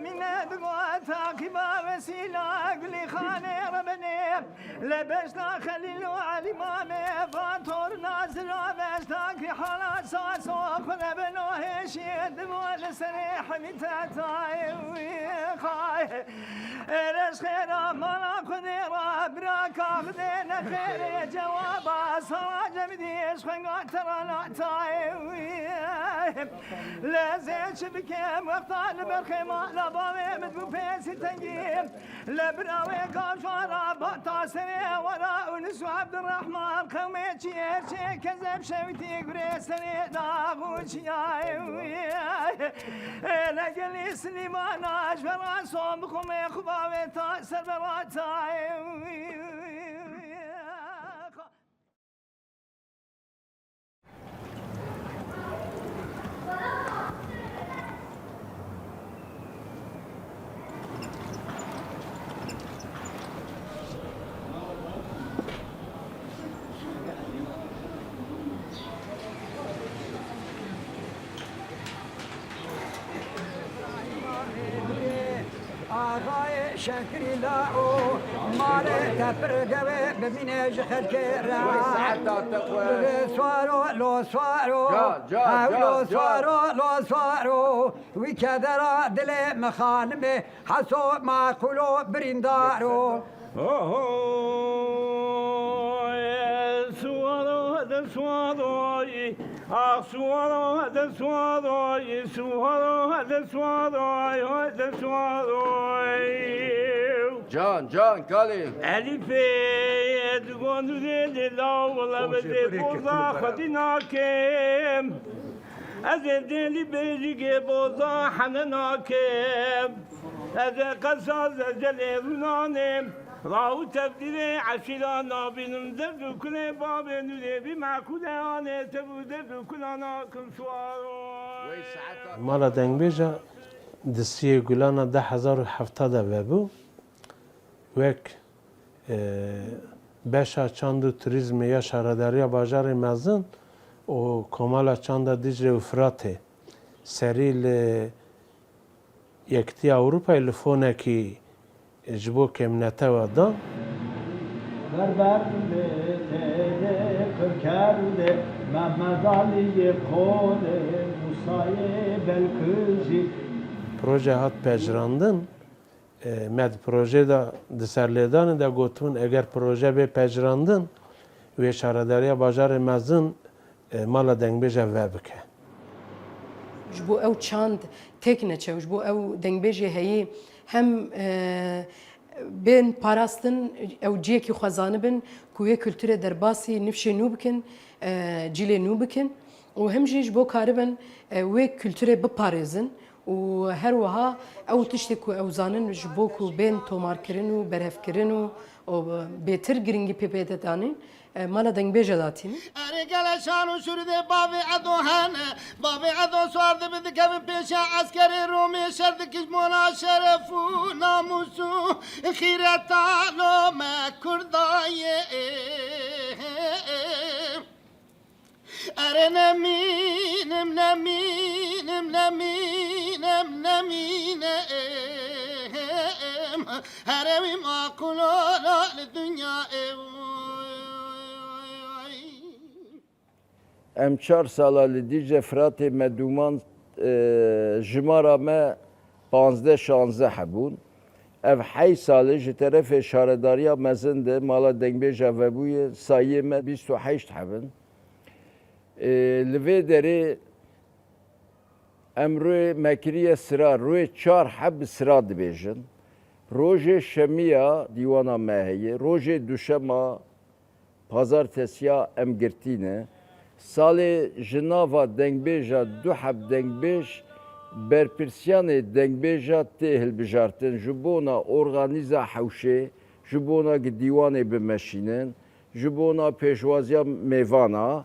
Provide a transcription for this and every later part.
من أدقاتك ما وسيلك لخاني ربني لبشنا خليل وعلمامي فانتور نازل وبشتاك حالات ساسوخ لبنو هشيد والسريح متاتاي ويخاي رش خيرا مالا قديرا براكا خدينا خيري جوابا سراج بديش خنقا ترى نعتاي ويخاي لازيت شبكيم وقتال برخيمة لباوي مدبو بيسي تنجيم لبراوي قاشوارا باتا سري ورا ونسو عبد الرحمن قومي تشير كذب شويتي بريسري داغوش ياي وياي لقلي سليمان اشبرا صوم بخومي خباوي تاسر براتاي وياي آقای شکری لاو مال تفرقه ببینش خلک را لو سوارو وی کدرا دل مخانمه حسو معقولو بریندارو Can Kali. Elif'e dugonu dedi lavla ve de boza khadina kem. Azedeli belige boza hanana kem. Eze kasaz ecele runanem. Rahu tebdire aşilana benim de kule babenu de bir makule ane tebu de kulana kumsuaro. Mala dengbêja distiyê gulana 10,070 ve bû wek beşa çand û turizmê ya şaredariya bajarê mezin û komala çanda Dicle û Firatê serî li Yekîtiya Ewropayê li fonekî ji bo kemîneta we da Berberde tede kırkerde Mehmet Ali'ye kode Musa'ye belkızi proje hat pejrandin med proje da di serlêdanê de gotin eger proje bê pejrandin wê şaredariya bajarê mezin mala dengbêja ve bike. Ji bo ew çand têk neçe ji bo ew dengbêjê heyê hem bên parastin ew ciyekî xwezanibin ku yê kulturê derbasî nifşê nû bikin cîlê nû bikin û hem jî ji bo karibin wê kulturê biparêzin û her wiha ew tiştê ku ew zanin ji bo ku bên tomarkirin û berhevkirin û bêtir giringî pê pê danîn mala dengbêja datînin. Erê gele şan û şûrîdê bavê edo hene bavê edo swar dibe dikevin pêşa eskerê Romê şer dikiş mona şeref û namus û xîreta lo me Kurdayê Erê nemînim herê wî maqûl ola li dunyayê Em 4 sala li Dicle Firatê me dûman jimara me 15-16 hebûn. Ev hey salê ji terefê şaredariya mezin de mala dengbêja vebûyê sayiyê me 28 hebin. Li vê derê em rûyê mekiriye sira rûyê 4 heb sira dibêjin. Rojê şemiya dîwana me heye, rojê duşema pazartesiya em girtîne. Salê ji nava dengbêja du heb dengbêj berpirsiyanê dengbêja tê hilbijartin ji bona organîza hewşê, ji bona dîwanê bimeşînin, ji bona pêşwaziya mêvana.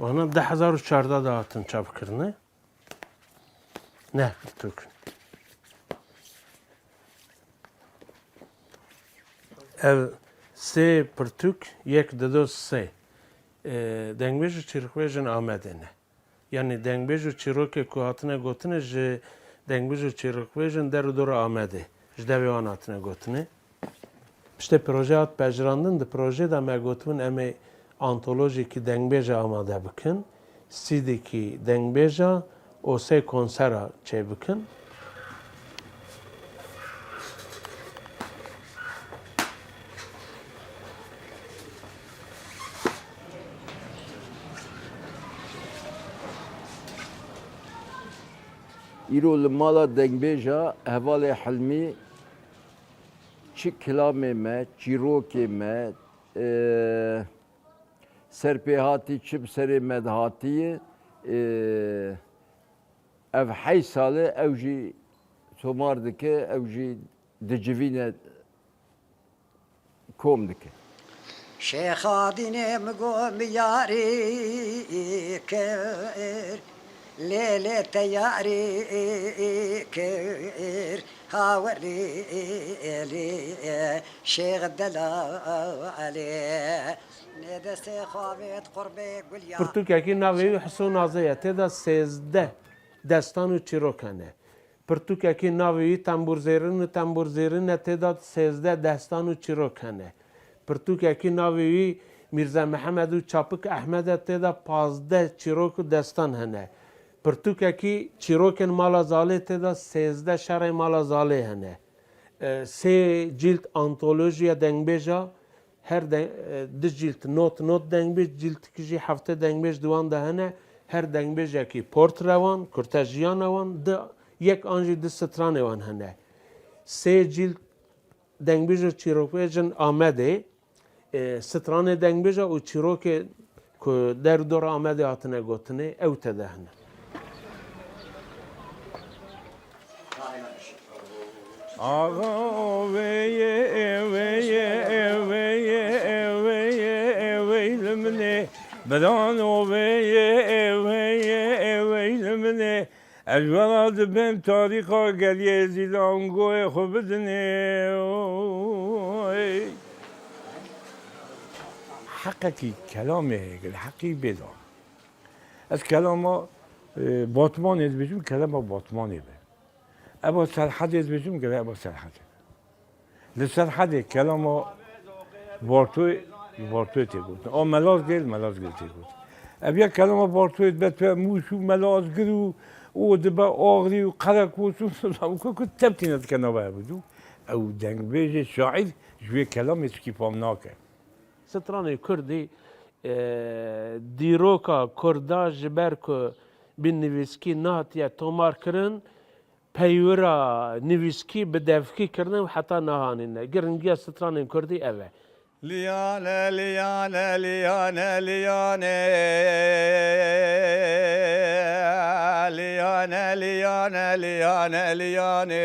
Ona 10,014 da hatin çapkirine. Ne birtûk. Ev sê pirtûk yek dido sê. دنگبیج و چیرکویجن آمده نه یعنی دنگبیج و چیروک که هاتنه گوتنه جه دنگبیج و چیرکویجن در دور آمده جدوی آن هاتنه گوتنه پشت پروژه هات پجراندن ده پروژه دا مگوتون امی آنتولوژی که دنگبیج آماده بکن سیدی که دنگبیج او سه کنسرا چه بکن ایرو لمالا دنگبیجا احوال حلمی چی کلامه me, چیروکه me, سرپیهاتی چی بسری مدهاتیه ev hey sale ev jî tomar dike ev jî dicivîne kom dike. شيخا ديني مقوم ياري كر ليلة تياري كر هاوري لي شيخ دلا عليه ندست خوابت قربي قليا پرتوککی ناوی حسون نازیه تدا 13 دستان و چیروکنه پرتوککی ناوی تنبور زیرین تدا 13 دستان و چیروکنه پرتوککی ناوی میرزا محمد و چاپک احمد تدا 15 چیروک و دستان هنه پرتوککی چیروکن مالا زاله تدا 13 شرع مالا زاله هنه 3 جلد آنتولوژیا دنگبیجا her cilt not dengbej cilt kişi hafta dengbej duvan da hene her dengbej ki portrevan kurtajiyan avan da yek anji de stran avan hene se cilt dengbej çirokejin amede strane dengbej o çiroke ku der dor amede atına gotne evte de hene Ağa eveylemne bedan eveylemne Elveladı ben tarika geliye zilangoye xubidne حقکی کلامه حقی بدا از کلام باتمان از بجم کلام باتمانه به ابا سرحد از بجم کلام ابا سرحد لسرحد کلام بارتوی تگود آ ملاز گل تگود ابیا کلام بارتوی بت موشو ملاز گرو او دبا آغری و قرق و سوسو که تبتین از کنابه بودو او دنگ بیج شاعر جوی کلام اسکی پام ناکه سترانه کردی دیروکا کردا جبر که بین نویسکی نهاتیه تومار کرن پیورا نویسکی بدفکی کردن و حتی نهانینه گرنگی سترانه کردی اوه لیانه لیانه لیانه لیانه لیانه لیانه لیانه لیانه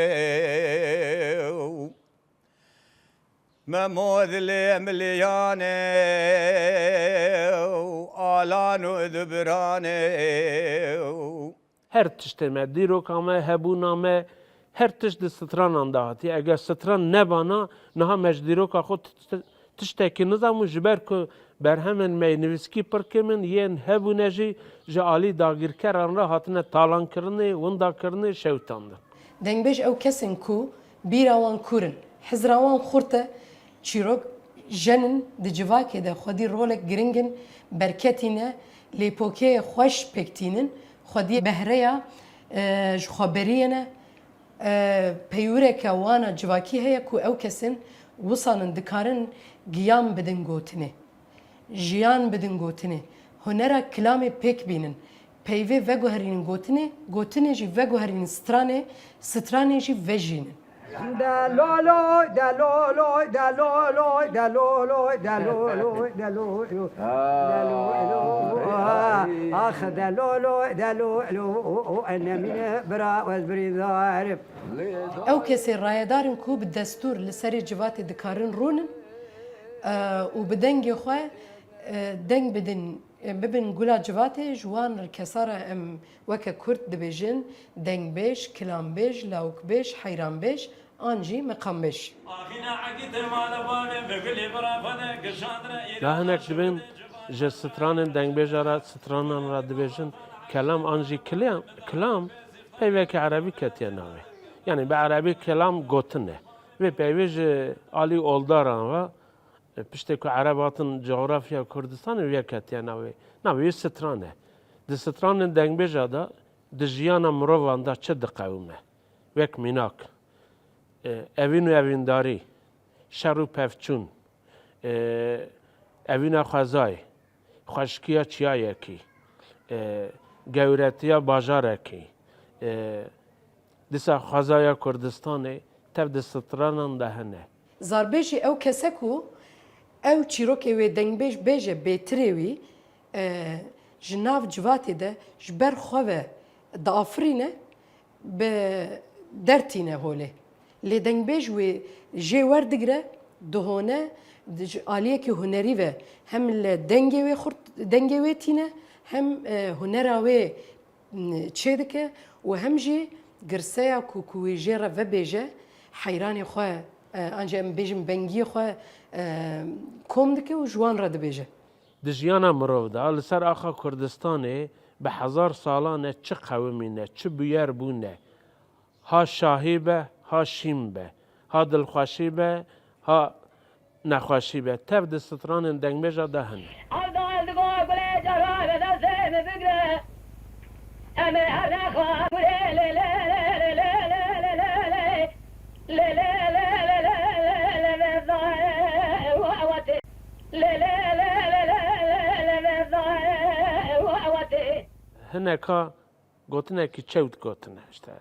مموذ لي مليانه آلانو دبرانه her tişteme dirokame hebuname her tişt de stran andahati eğer stran nebana naha mecdiroka xod tişteki nizam jiber ku berhemen meyniviski perkemin yen hebuneji jali dagirker anra hatine talan kirne wanda kirne şevtandı dengbej ew kesin ku bîrawan kurin hizrawan xurte çîrok jenin di civakê de xwedî rolek giringin berketîne lêpokeyê xweş pektînin xwedî behreya ji xweberiyê ne peywireke wana civakî heye ku ew kesin wisanin dikarin giyan bidin gotinê jiyan bidin gotinê hunera kilamê pêk bînin peyvê veguherînin gotinê jî veguherînin stranê jî vejînin دلولو دلولو دلولو دلولو دلولو دلولو اخ دلولو دلولو انا من برا وزبري ظارف ew kesê rayedarin ku bi destûr li serê civatê dikarin rûnin û bi dengê xwe deng bidin bibin gula civatê ji wan kesara em weke Kurd dibêjin dengbêj, kilanbêj, lawikbêj, heyranbêj an jî meqambêj. Lahinek dibin ji stranên dengbêja re stranan re dibêjin kelam an jî kilam peyvekî erebî ketiye navê. Yani bi erebî kelam gotin e. Vê peyvê ji alî oldaran ve piştê ku Ereb hatin coğrafya Kurdistanê vê ketiye navê. Navê stran e. Di stranên dengbêja da di jiyana mirovan da çi diqewime? Wek mînak, evîn û evîndarî, şer û pevçûn, evîna xwezayê, xweşkiya çiyayekî, gewretiya bajarekî, dîsa xwezaya Kurdistanê tev di stranan de hene. Zarbêjî ew kesek û ew çîrokê wê dengbêj bêje bêtirê wî ji nav civatê de ji ber xwe ve diafirîne bi dertîne holê. Lê dengbêj wê jê werdigire dihone aliyekî hunerî ve hem li dengê wê tîne hem hunera wê çê dike û hem jî girseya ku wê jê re vebêje heyranê xwe anca em bêjin bengiyê xwe kom dike û ji wan re dibêje. Di jiyana mirov da li ser axa Kurdistanê bi hezar salan e çi qewimî ne, çi bûyer bûne. Ha şahî be, ha şîm be, ha dilxweşî be, ha nexweşî be. Tev di stranên dengbêja de hene. Hineka gotinekî çewt gotine işte.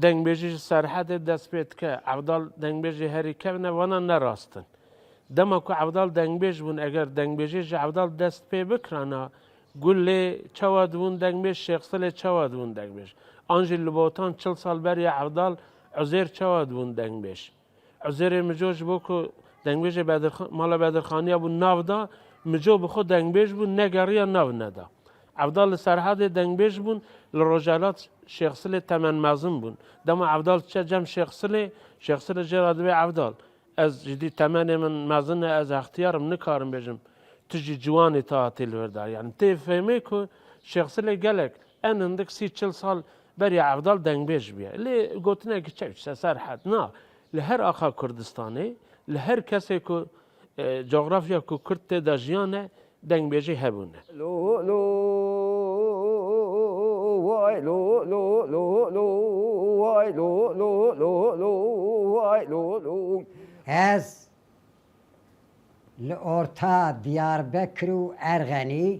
Dengbêjî ji serhedê dest pê dike, evdal dengbêjê herî kevne wana nerastin. Dema ku evdal dengbêj bûn eger dengbêjê ji evdal dest pê bikirana, Gulê çawa dibûn dengbêj, Şêxsilê çawa dibûn dengbêj. An jî li botan 40 sal beriya evdal Uzêr çawa dibûn dengbêj. Uzêrê mico ji bo ku dengbêjê mala Bedirxaniya bû nav da, mico bi xwe dengbêj bû negeriya nav neda. Evdal li serhedê dengbêj bûn, li Rojalat Şêxsilê temen mezin bûn. Dema evdal çe cem Şêxsilê, Şêxsilê jê re dibe evdal. Ez jidî temenê min mezin e, ez extiyarim nikarim bêjim. Tu jî ciwanê te hatî li wir dar. Yani tê fêmê ku Şêxsilê gelek en hindik 30-40 sal beriya evdal dengbêj biye. Lê gotinekî çewt serhed na. Li her axa Kurdistanê, li her kesê ku coğrafya ku Kurd tê de jiyane dengbêjî hebûne. Ez li orta Diyarbekir û Ergenî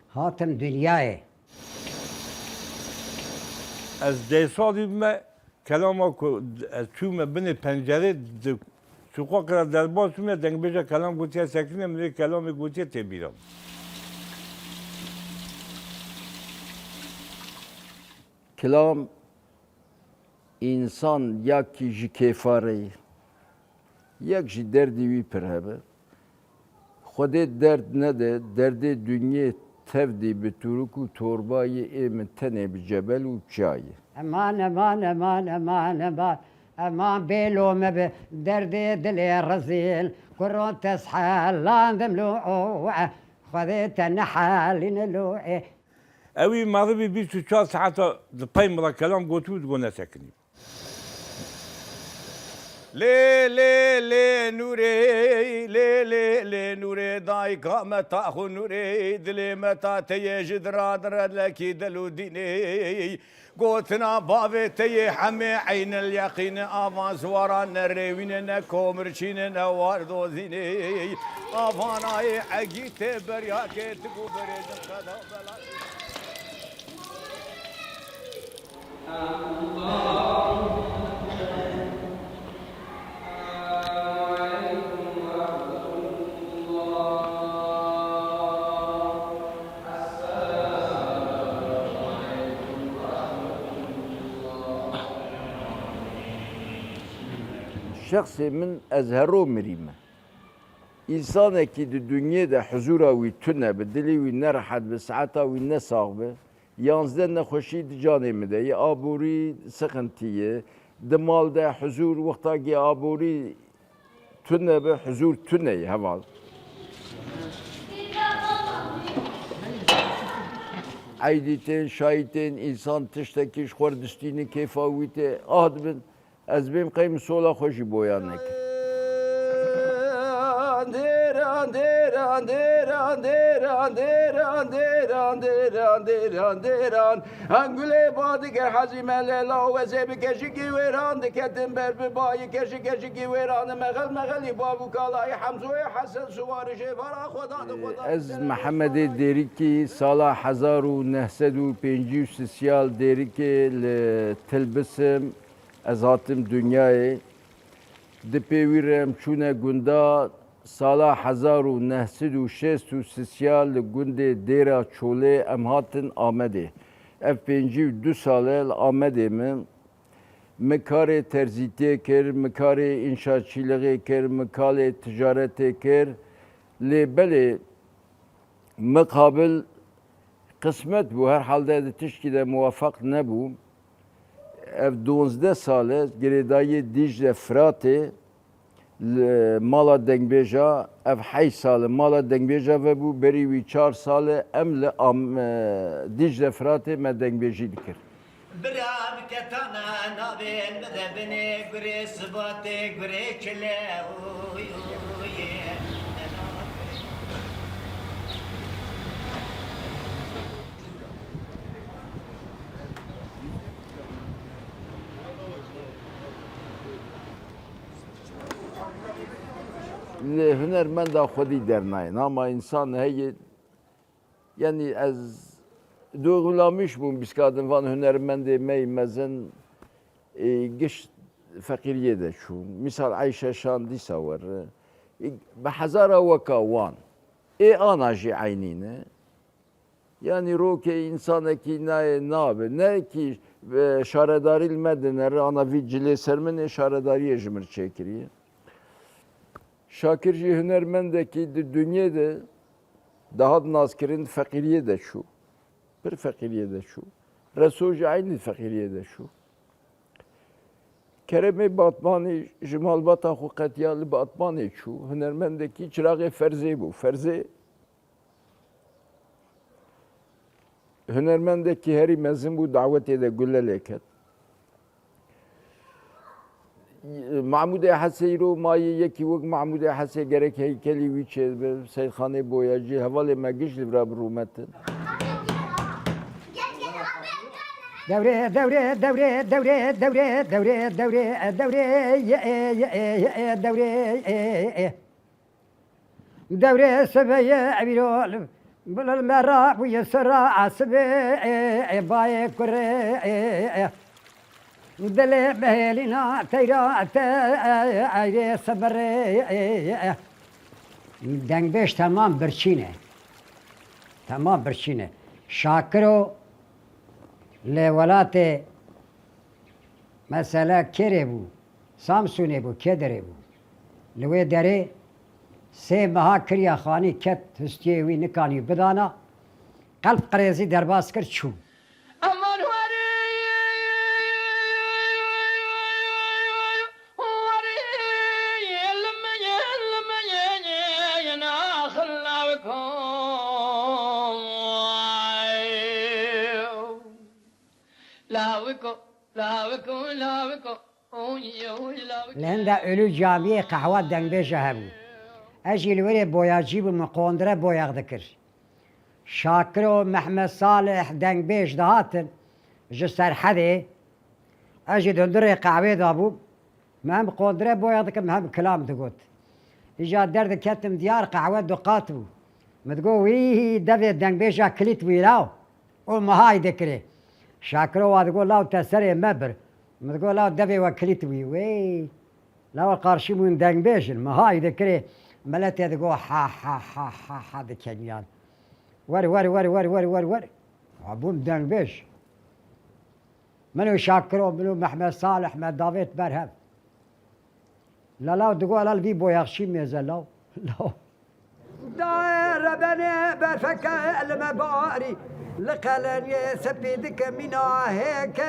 hatim dünyayê. Ez dê salî me kelama ku ez çûme binê pencerê sokakra derbas me dengbêja kelam gotiye sekine min vê kelamê gotiye tê bîram. Kelam insan yekî ji kêfareyê, yek ji derdê wî pir hebe. Xwedê derd nede, derdê dunyê tevdî bi turuk û torbayê ê min tenê bi cebel û çayê. Eman eman eman eman eman eman bêlo me bi derdê dilê rezîl kurûn teshelandim lo xwedê te nehelîne lo Evî mezibî 24 saeta di peymira kelam gotû digo nesekinî. Lê lê lê nûrê, lê lê lê nûrê dayika me ta xwe nûrê, dilê me ta teyê ji diradin redlekî del û dînê. Gotina bavê teyê hemê eynel yeqînê avan zwaran ne rêwîne ne komirçîne ne wardozînê. Avanayê egî tê beryakê tigû berêjin qeda bela. Şexsê min ez hero mirîme. İnsanekî di dunyê de huzura wî tune bi dilê wî nerahet bi saeta wî nesaq be. Yanzde nexweşî di canê min de yê aborî sıxintiyê. Di mal de huzur wextakî aborî tune be huzur tune ye heval. عیدیتین شایتین انسان تشتکیش خوردستینی کیفاویته آهد بن از بیم قیم سولا خوشی بویان نکن دیران دیران دیران دیران دیران دیران دیران دیران دیران هنگوله بادگر حزیمه لیلا و زیب کشی گیویران دکتن بر ببایی کشی گیویران مغلی بابو کالای حمزوی حسن سوار شفارا خدا از محمد دیریکی سالا 1950 سیال دیریکی تلبسم از هاتم dünyayı دپیویرم چونه گندا سالا 1906 سیال گنده دیرا چوله ام هاتن آمده اف 52 ساله آمده من مکار ترزیتی کر مکار انشاءچیلغی کر مکال تجارتی کر لیبلی مقابل قسمت bu her halde de tişkide muvaffak ne bu ev 12 sale giredayı Dicle Fırat'ı mala dengbeja ev hay sale mala dengbeja ve bu beri 4 sale emle Dicle Fırat'ı me dengbeji dikir. برام كتانا نابين بذبني قري صباتي قري كلا هنرمند خودی در ناین ama insan هی yani az doğrulamış bu biskadın van hünermendi meymezin giş fakiriye de şu misal Ayşe Şandi savar behazara vakawan anaji aynine yani roke insana ki ne ki şaredaril medeneri ana vicile sermen şaredariye jimir çekiriye Şakirci hünermendeki dünyada daha nazkirin fakiriye de şu. Bir fakiriye de şu. Resulci aynı fakiriye de şu. Kerem-i Batmani, Jimal Bata Hukatiyalı Batmani şu. Hünermendeki çırağı ferzi bu. Ferzi hünermendeki heri mezin bu daveti de gülleleket. محمود حسی رو مایه یکی وقت محمود حسی گرک هیکلی ویچه سیدخانه بویاجی حواله مگیش لبرا برومتن دوره دوره دوره دوره دوره دوره دوره دوره دوره دوره سبيه عبيرول بالمرا ويسرا عصبي باي كره دل بهلنا تيرا تايري صبر دنگ بهش تمام برچینه تمام برچینه شاکرو لولات مثلا کره بو سامسونه بو کدره بو لوی دره سه مها کریا خانی کت هستیه وی نکانی بدانا قلب قریزی درباس کرد چون لنده ölü camiye kahve dengbeje hebu. Ejil veri boyacı bu mukondre boyaq dikir. Şakiro Mehmet Salih dengbej dahatın. Ji serhedê. Ejil döndüre kahve da bu. Mem kondre boyaq dikim hem kelam digot. İca derdi ketim diyar kahve duqat bu. Midgo wî devê dengbeja kilit wî law. O mahay dikire. شاکرو واد گو لاو تسری مبر مدگو لاو دبی و کلیت وی لاو قارشی من دنگ بیشن مهای دکری ملت دگو ها ها ها ها ها دکنیان ور ور ور ور ور ور ور عبون دنگ بیش منو شاکرو منو محمد صالح محمد داوید برهم لاو دگو لال بی بویاخشی میزه لاو دایر بني برفك المباري لقلن يسبيدك من هيك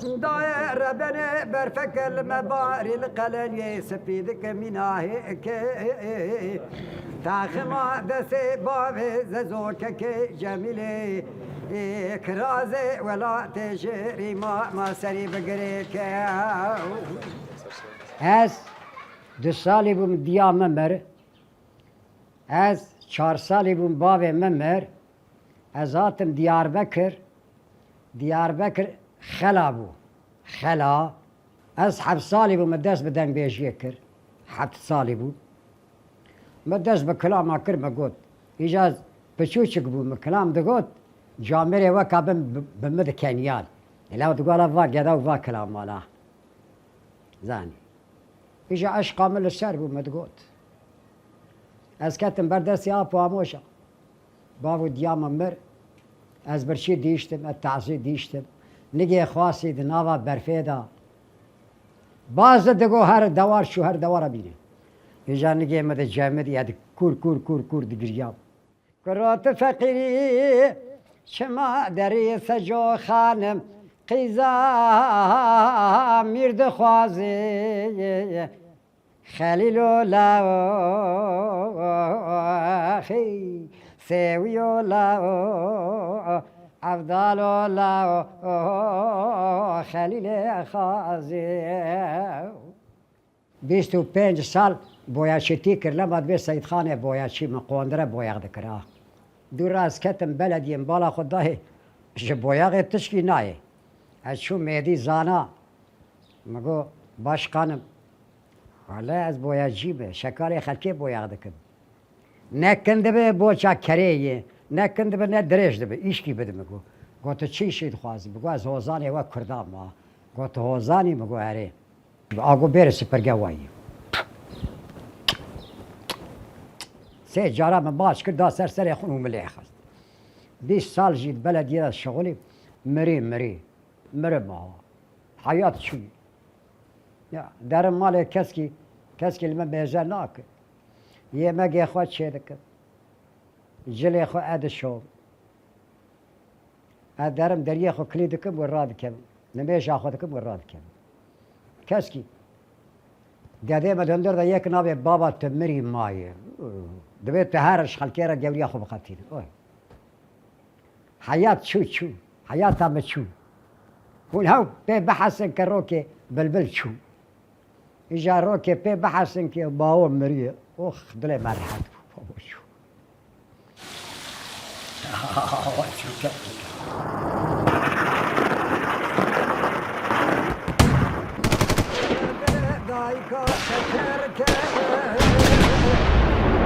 داير بني برفك المباري القلن سفيدك مناهيك تاخما دسي بابي زوكك جميلي كرازي ولا تجري ما سري بقريك از 2 سالی بوم دیا ممر از 4 سالی بوم باب ممر از هاتم دیاربکر خلا بو خلا از 7 سالی بوم دست بدن بیجیه کر 7 سالی بوم مدست بکلام آکر مگود ایجاز بچوچک بوم کلام دگود جامره وکا بمد کنیال لو تقول وا قدا ووا كلام مالا زاني اجا عشقا من السرب ومدقوت از كتم بردس يا باموشا بابو ديام مر از برشي ديشتم التعصي ديشتم نجي خواسي دناوا برفيدا باز دقو هر دوار شو هر دوار بيني اجا نجي مد جامد يد كور كور كور كور دقرياب كروت فقيري شما دري سجو خانم قيزا ميرد خوازي خليلو لا خي سويو لا عبدالو لا خليل خوازي 25 سال بوياشتي كرلمت بي سيد خانه بوياشي مقوندره بوياغ دكرا دور از كتم بلدي بالا خداه بوياغ تشكي ناي اشو مهدي زانا مگو باشقانم والله از بوياجي به شكاري خلكي بوياغ دكم نكند به بوچا كريه نكند به نه دريج به ايشكي بده مگو گوت چی شید خوازي بگو از هوزاني و كردام ما گوت هوزاني مگو اره آگو برسي پرگوایی سه جارا من باش کرد سر خونو مليح خست 20 سال جيت بلدي هذا شغلي مري ما حياة شوي يا دار مال كسكي اللي ما بيزال ناك يا ما جي اخوات شيدك جلي اخو اد الشوم ادارم دري اخو كليدكم ورادكم نميش اخذكم ورادكم كسكي قاعدين ما دندر دا يك نابي بابا تمري ماي دبيت تهارش خلكيرا جولي اخو بخاتين حياة شو حياتها متشو والهو بي بحسن كروكي بلبل شو اجا روكي بي بحسن كي باو مريه اخ دلي مرحب شو شو دايكا تكركه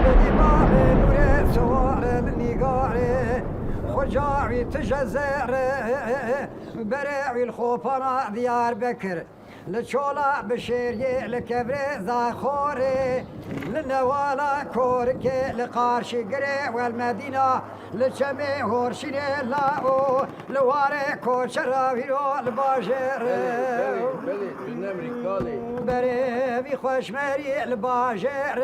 بدي بابي نوري سوار النيقاري خجاعي تجزر برعي الخوفنا ديار بكر لشولا بشيري لكبري زاخوري لنوالا كوركي لقارشي قري والمدينة لشمي هورشيني لاو لواري كوشراويلو الباجر بري بيخوش مري الباجر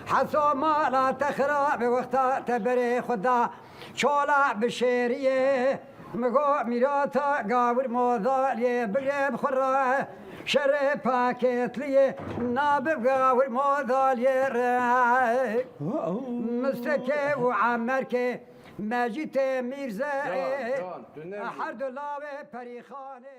حسو ما لا تخرب وقتا تبري خدا شولا بشيريه مگو میراتا گاور موضالیه بگم خورا شر پاکت لیه ناب گاور موضالیه رای مستکه و عمر که مجید میرزه هر دلاوه پریخانه